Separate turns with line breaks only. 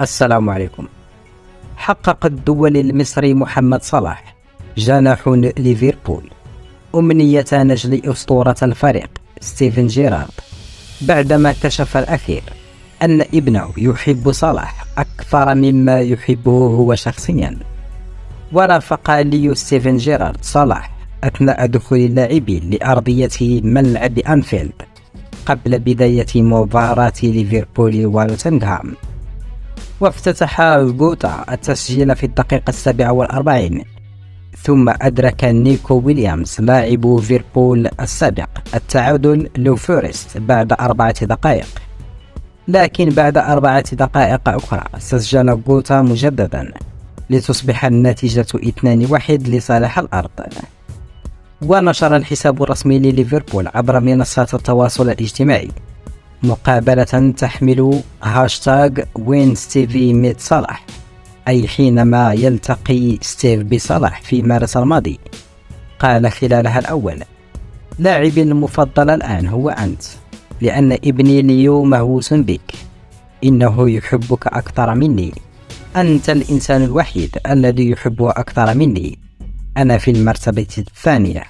السلام عليكم. حقق الدولي المصري محمد صلاح جناح ليفربول أمنية نجل أسطورة الفريق ستيفن جيرارد بعدما كشف الأخير أن ابنه يحب صلاح أكثر مما يحبه هو شخصيا. ورافق ليو ستيفن جيرارد صلاح أثناء دخول اللاعبين لأرضية ملعب أنفيلد قبل بداية مباراة ليفربول ونوتنغهام. وافتتح غوتا التسجيل في الدقيقة 47، ثم أدرك نيكو ويليامز لاعب ليفربول السابق التعادل لفورست بعد 4 دقائق، لكن بعد 4 دقائق أخرى سجل غوتا مجددا لتصبح النتيجة 2-1 لصالح الأرض. ونشر الحساب الرسمي لليفربول عبر منصات التواصل الاجتماعي مقابلة تحمل هاشتاغ وين ستيفي ميت صلاح، أي حينما يلتقي ستيف بصلاح في مارس الماضي. قال خلالها الأول: لاعبي المفضل الآن هو أنت، لأن ابني ليو مهووس بك، إنه يحبك أكثر مني، أنت الإنسان الوحيد الذي يحبه أكثر مني، أنا في المرتبة الثانية.